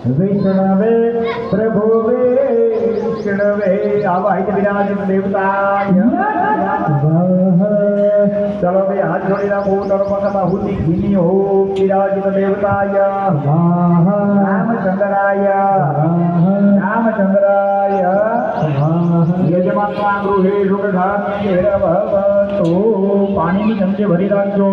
विष्णवे प्रभुवे विष्णवे आवाहित विराजित देवताय चलो भाई हाथ जोड़ी रखो नर्मदा हुति घिनी हो विराजित देवताय रामचंद्राय रामचंद्राय यजमान गृहे सुखधान्य भवतु पानी ની ચમચે ભરી રાખજો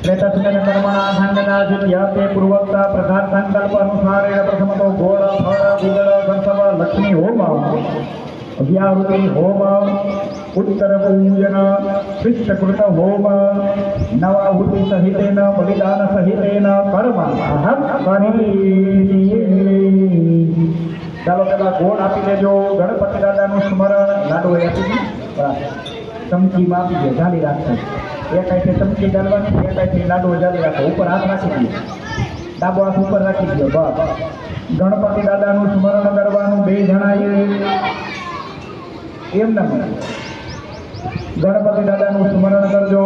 प्रेतत्वेन कर्मणा संगनाजित्याते पूर्वोक्ता प्रधान संकल्प अनुसारेण प्रथमतो घोर फल विगल संसव लक्ष्मी होम अव्यावृति होम उत्तर पूजन शिष्टकृत होम नवाहुति सहितेन बलिदान सहितेन कर्म अहम करीमि चलो पेला घोड़ आपी देजो गणपति दादानुं स्मरण लाडो आपी चमची में आपी दे जाली राखो एक ऐसे चमची डालवानी एक ऐसे लाडो जाली राखो ऊपर हाथ राखी दो डाबो हाथ ऊपर राखी दो बस गणपति दादानुं स्मरण करवानुं बे जणाए एम न गणपति दादानुं स्मरण करजो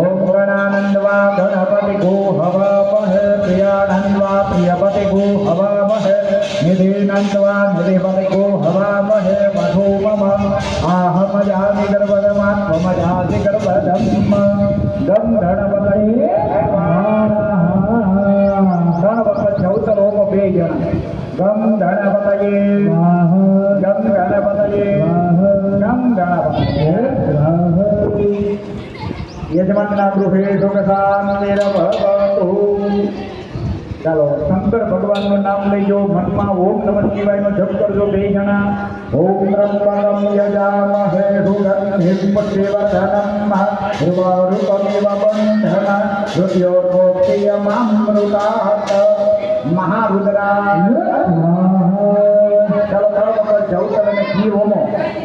ओम गणानंदवा गणपति गो हवामहे प्रियानंदवा प्रियपति गो हवामहे निधिनंदवा निधिपति गो हवामहे मधु मम आहमजामि गर्भदमात्मजाति गर्भदम् गम गणपतये गणपत चौतर होम बे जण गम गणपतये गम गणपतये गम गणपतये यजमानना गृहे सुखशांतिर्भवतु चलो शंकर भगवान नाम लीजो मन में ओम नमः शिवाय नो जप करजो बे जना ओम त्र्यंबकं यजामहे सुगन्धिं पुष्टिवर्धनम् उर्वारुकमिव बन्धना मृत्योर्मुक्तियमामृतात् महारुद्राय चलो चलो जौतर में की होमो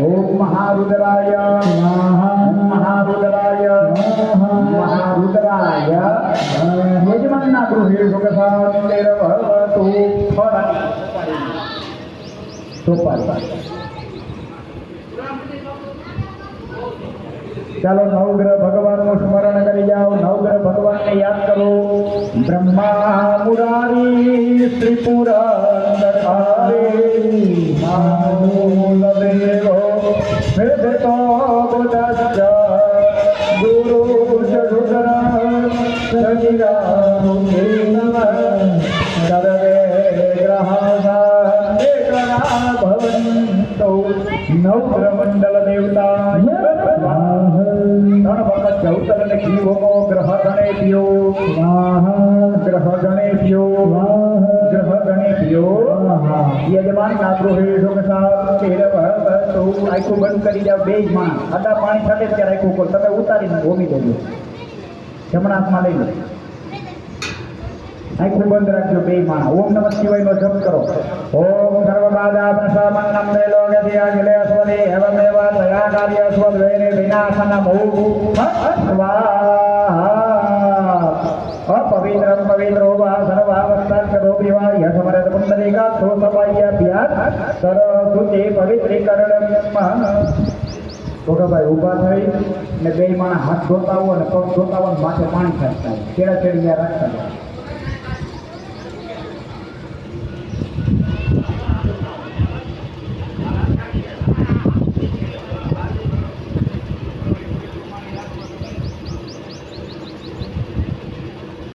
ओम महारुद्राय महारुद्राय महारुद्राय यजमानना गृहे सुखशांतिर्भवतु चलो नवग्रह भगवान को स्मरण करी जाओ नवग्रह भगवान ने याद करो ब्रह्मा मुरारी त्रिपुरांतकारी मूलदेवो वेदतो बुद्धश्च गुरु चतुर सजिरामो नमः सर्वे ग्रहाः एकरा भवन्तु नवग्रह मंडल देवताय गणपत चौतर ने की होमो ग्रह गणेभ्यो ग्रह गणेभ्यो ग्रह गणेभ्यो यजमान ना गृहे सुखशांतिर्भवतु आखो बंद करी जाओ बेज मां आधा पानी छटे त्यारे आखो को तमे उतारी ने होमी देजो जमणा हाथ में लई लो આખું બંધ રાખજો બે માણા. ઓમ નમઃ શિવાયનો જપ કરો. ઓમ સર્વબાધા પ્રશમન્નમ મેલોગતિ અખિલે સ્વદે એવમેવ તયા કાર્ય સ્વદ્વૈરે વિનાશનમ સ્વાહા. અપવિત્રમ પવિત્રો વા સર્વાવસ્થાર્થો વિવા યસમરત પુંડરીકા સોસવાય્યાભ્યાસ સરસ્વતી પવિત્રીકરણમ. છોટાભાઈ ઊભા થઈ ને બે માણા હાથ ધોતા હોય ને પગ ધોતા હોય ને માથે પાણી ખાતા હોય, છેડા છેડી રાખતા હોય.